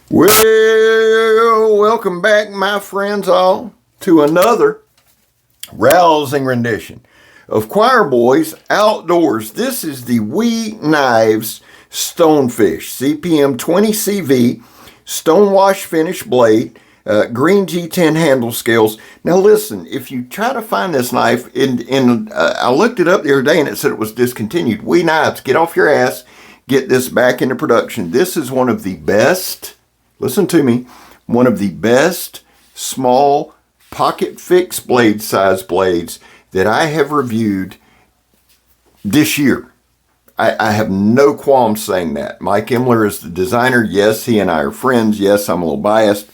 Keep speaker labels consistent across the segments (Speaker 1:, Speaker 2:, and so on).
Speaker 1: Well, welcome back, my friends, all to another rousing rendition of Choir Boys Outdoors. This is the WE Knives Stonefish CPM 20 CV stonewash finish blade, green G10 handle scales. Now listen, if you try to find this knife, I looked it up the other day and it said it was discontinued. WE Knives, get off your ass, get this back into production. This is one of the best, listen to me, one of the best small pocket fixed blade size blades that I have reviewed this year. I have no qualms saying that. Mike Imler is the designer. Yes, he and I are friends. Yes, I'm a little biased.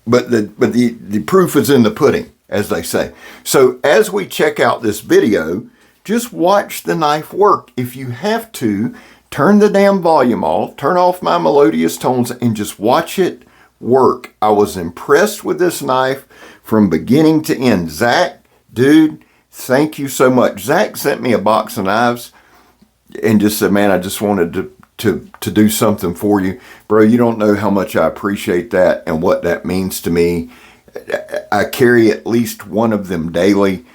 Speaker 1: But the proof is in the pudding, as they say. So as we check out this video, just watch the knife work. If you have to, turn the damn volume off, turn off my melodious tones, and just watch it work. I was impressed with this knife from beginning to end. Zach, dude, thank you so much. Zach sent me a box of knives and just said, man, I just wanted to do something for you. Bro, you don't know how much I appreciate that and what that means to me. I carry at least one of them daily.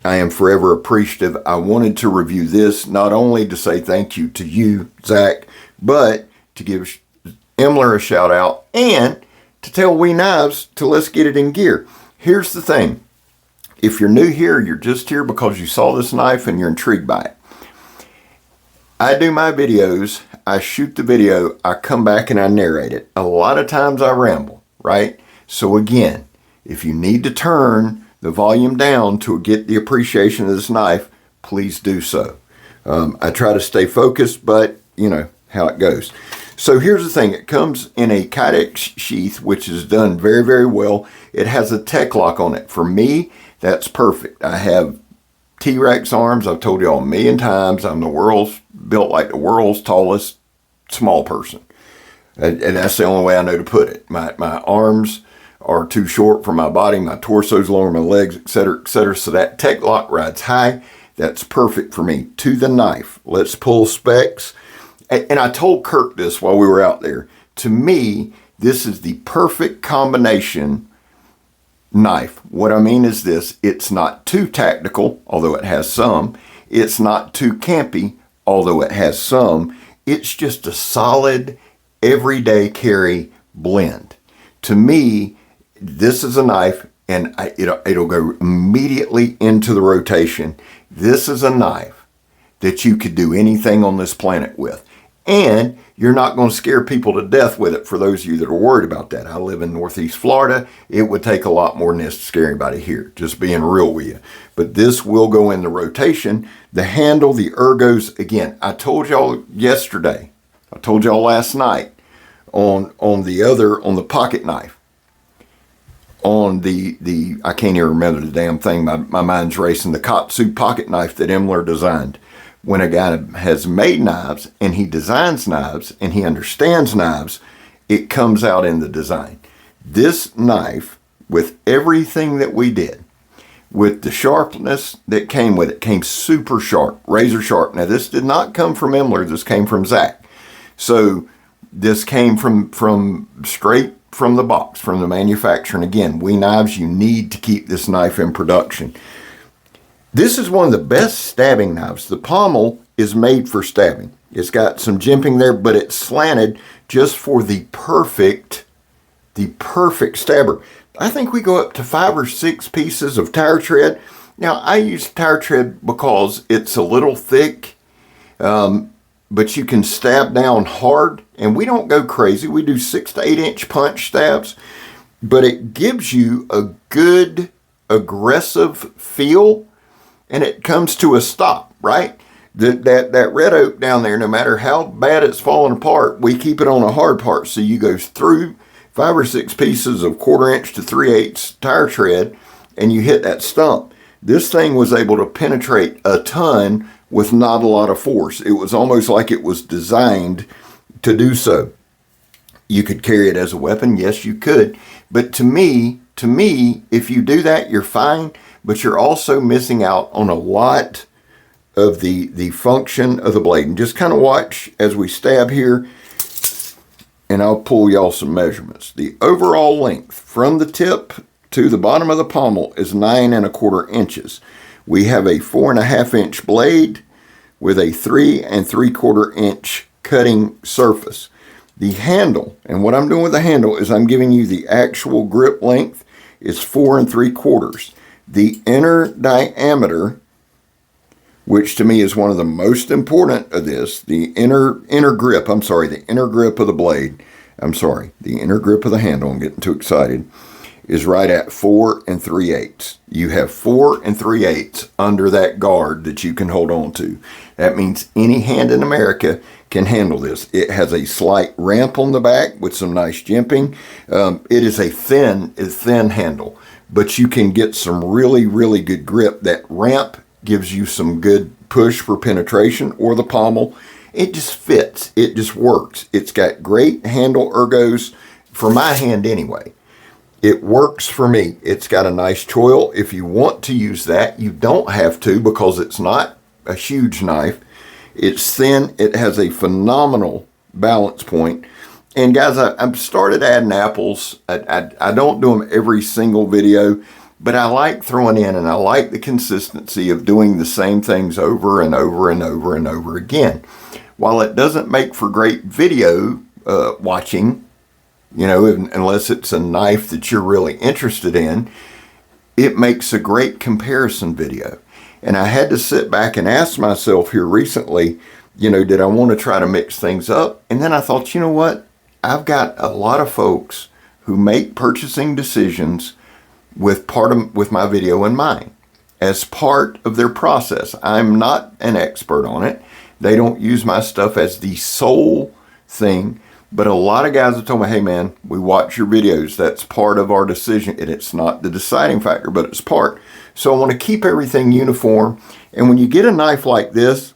Speaker 1: I am forever appreciative. I wanted to review this, not only to say thank you to you, Zach, but to give Imler a shout out and to tell WE Knives to let's get it in gear. Here's the thing. If you're new here, you're just here because you saw this knife and you're intrigued by it. I do my videos, I shoot the video, I come back and I narrate it. A lot of times I ramble, right? So again, if you need to turn the volume down to get the appreciation of this knife, please do so. I try to stay focused, but you know how it goes. So here's the thing. It comes in a Kydex sheath, which is done very, very well. It has a tech lock on it. For me, that's perfect. I have T-Rex arms. I've told you all a million times. I'm built like the world's tallest small person. And that's the only way I know to put it. My arms are too short for my body. My torso's longer, my legs, etc., etc. So that tech lock rides high. That's perfect for me. To the knife. Let's pull specs. And I told Kirk this while we were out there. To me, this is the perfect combination knife. What I mean is this. It's not too tactical, although it has some. It's not too campy, although it has some. It's just a solid, everyday carry blend. To me, this is a knife, and it'll go immediately into the rotation. This is a knife that you could do anything on this planet with. And you're not going to scare people to death with it, for those of you that are worried about that. I live in Northeast Florida. It would take a lot more than this to scare anybody here, just being real with you. But this will go in the rotation. The handle, the ergos, again, I told y'all yesterday, I told y'all last night on the pocket knife. On the I can't even remember the damn thing. My mind's racing. The Katsu pocket knife that Imler designed. When a guy has made knives and he designs knives and he understands knives, it comes out in the design. This knife, with everything that we did, with the sharpness that came with it, came super sharp, razor sharp. Now this did not come from Imler. This came from Zach. So this came from straight from the box, from the manufacturer. And again, WE Knives, you need to keep this knife in production. This is one of the best stabbing knives. The pommel is made for stabbing. It's got some jimping there, but it's slanted just for the perfect stabber. I think we go up to 5 or 6 pieces of tire tread. Now, I use tire tread because it's a little thick, but you can stab down hard, and we don't go crazy. We do 6 to 8 inch punch stabs, but it gives you a good aggressive feel, and it comes to a stop, right? That red oak down there, no matter how bad it's falling apart, we keep it on a hard part. So you go through 5 or 6 pieces of 1/4 inch to 3/8 tire tread, and you hit that stump. This thing was able to penetrate a ton with not a lot of force. It was almost like it was designed to do so. You could carry it as a weapon. Yes, you could. But to me, if you do that, you're fine. But you're also missing out on a lot of the function of the blade. And just kind of watch as we stab here. and I'll pull y'all some measurements. The overall length from the tip to the bottom of the pommel is 9¼ inches. We have a 4½ inch blade with a 3 3/4 inch cutting surface. The handle, and what I'm doing with the handle is I'm giving you the actual grip length is 4 3/4. The inner diameter, which to me is one of the most important of this, the inner grip, the inner grip of the blade, the inner grip of the handle, I'm getting too excited, is right at 4 3/8. You have 4 3/8 under that guard that you can hold on to. That means any hand in America can handle this. It has a slight ramp on the back with some nice jimping. It is a thin handle, but you can get some really, really good grip. That ramp gives you some good push for penetration, or the pommel. It just fits. It just works. It's got great handle ergos for my hand anyway. It works for me. It's got a nice choil. If you want to use that, you don't have to, because it's not a huge knife. It's thin. It has a phenomenal balance point. And guys, I've started adding apples. I don't do them every single video, but I like throwing in, and I like the consistency of doing the same things over and over and over and over again. While it doesn't make for great video watching, you know, unless it's a knife that you're really interested in, it makes a great comparison video. And I had to sit back and ask myself here recently, you know, did I want to try to mix things up? And then I thought, you know what? I've got a lot of folks who make purchasing decisions with my video in mind as part of their process. I'm not an expert on it. They don't use my stuff as the sole thing. But a lot of guys have told me, hey man, we watch your videos. That's part of our decision. And it's not the deciding factor, but it's part. So I want to keep everything uniform. And when you get a knife like this,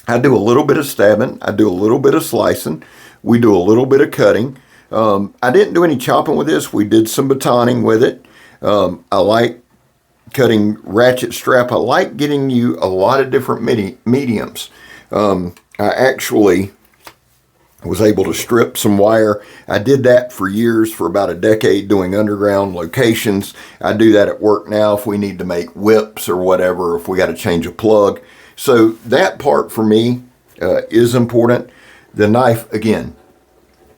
Speaker 1: I do a little bit of stabbing. I do a little bit of slicing. We do a little bit of cutting. I didn't do any chopping with this. We did some batoning with it. I like cutting ratchet strap. I like getting you a lot of different mediums. I actually was able to strip some wire. I did that for years, for about a decade, doing underground locations. I do that at work now if we need to make whips or whatever, if we got to change a plug. So that part for me is important. The knife, again,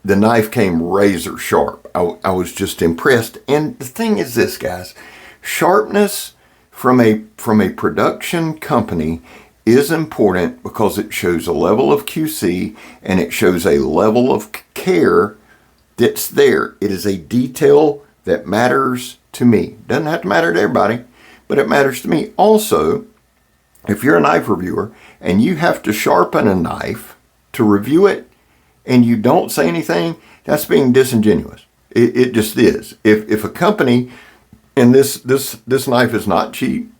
Speaker 1: the knife came razor sharp. I was just impressed. And the thing is this, guys, sharpness from a production company is important because it shows a level of QC and it shows a level of care that's there. It is a detail that matters to me. Doesn't have to matter to everybody, but it matters to me. Also, if you're a knife reviewer and you have to sharpen a knife to review it and you don't say anything, that's being disingenuous. It just is. If a company, and this knife is not cheap,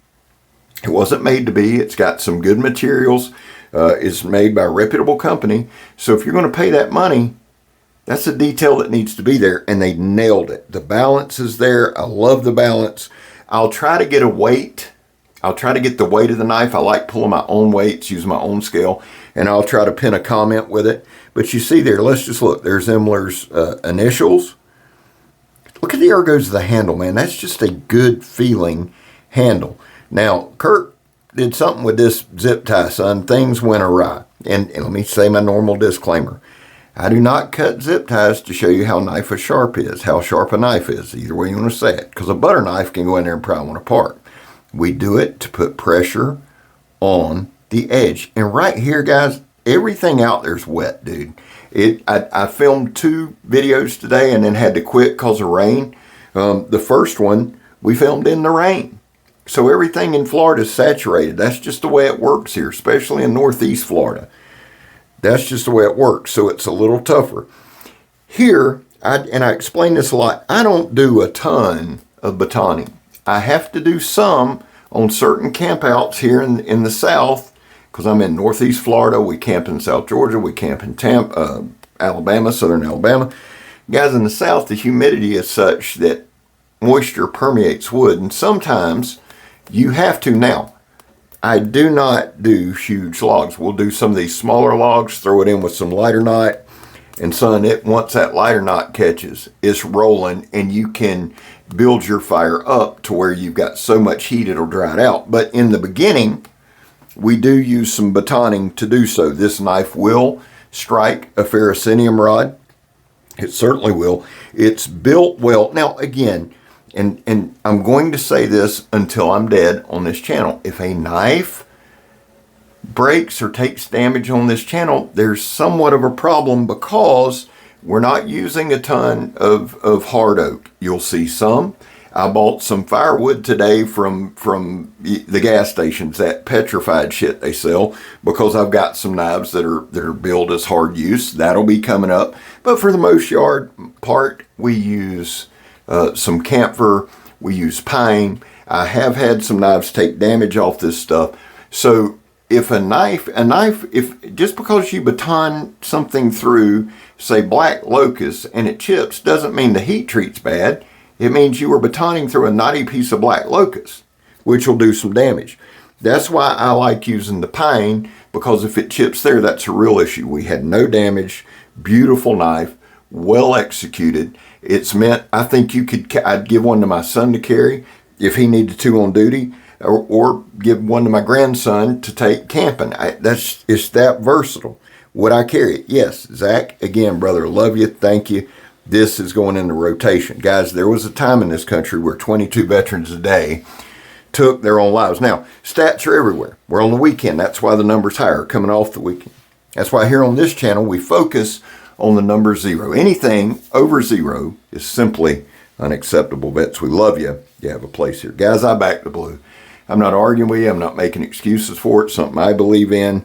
Speaker 1: it wasn't made to be. It's got some good materials. It's made by a reputable company. So if you're going to pay that money, that's a detail that needs to be there. And they nailed it. The balance is there. I love the balance. I'll try to get a weight. I'll try to get the weight of the knife. I like pulling my own weights, use my own scale. And I'll try to pin a comment with it. But you see there, let's just look. There's Emler's initials. Look at the ergos of the handle, man. That's just a good feeling handle. Now, Kurt did something with this zip tie, son. Things went awry. And let me say my normal disclaimer. I do not cut zip ties to show you how sharp a knife is, either way you want to say it. Because a butter knife can go in there and pry one apart. We do it to put pressure on the edge. And right here, guys, everything out there is wet, dude. I filmed 2 videos today and then had to quit because of rain. The first one, we filmed in the rain. So everything in Florida is saturated. That's just the way it works here, especially in Northeast Florida. That's just the way it works. So it's a little tougher. Here, I explain this a lot, I don't do a ton of batoning. I have to do some on certain campouts here in the South, because I'm in Northeast Florida. We camp in South Georgia. We camp in Alabama, Southern Alabama. Guys, in the South, the humidity is such that moisture permeates wood, and sometimes you have to. Now, I do not do huge logs. We'll do some of these smaller logs, throw it in with some lighter knot. And son, once that lighter knot catches, it's rolling, and you can build your fire up to where you've got so much heat it'll dry it out. But in the beginning, we do use some batoning to do so. This knife will strike a ferrocenium rod. It certainly will. It's built well. Now, again, and I'm going to say this until I'm dead on this channel. If a knife breaks or takes damage on this channel, there's somewhat of a problem because we're not using a ton of hard oak. You'll see some. I bought some firewood today from the gas stations, that petrified shit they sell, because I've got some knives that are billed as hard use. That'll be coming up. But for the most part, we use some camphor, we use pine. I have had some knives take damage off this stuff. So if a knife, if just because you baton something through, say, black locust, and it chips, doesn't mean the heat treat's bad. It means you were batoning through a knotty piece of black locust, which will do some damage. That's why I like using the pine, because if it chips there, that's a real issue. We had no damage, beautiful knife, well executed. It's meant, I think I'd give one to my son to carry if he needed to on duty, or give one to my grandson to take camping. It's that versatile. Would I carry it? Yes. Zach, again, brother, love you. Thank you. This is going into rotation. Guys, there was a time in this country where 22 veterans a day took their own lives. Now, stats are everywhere. We're on the weekend. That's why the number's higher, coming off the weekend. That's why here on this channel, we focus on the number 0. Anything over 0 is simply unacceptable. Vets, we love you. You have a place here. Guys, I back the blue. I'm not arguing with you. I'm not making excuses for it. Something I believe in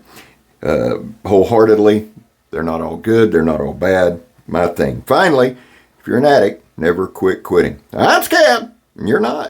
Speaker 1: wholeheartedly. They're not all good. They're not all bad. My thing. Finally, if you're an addict, never quit quitting. I'm scared. You're not.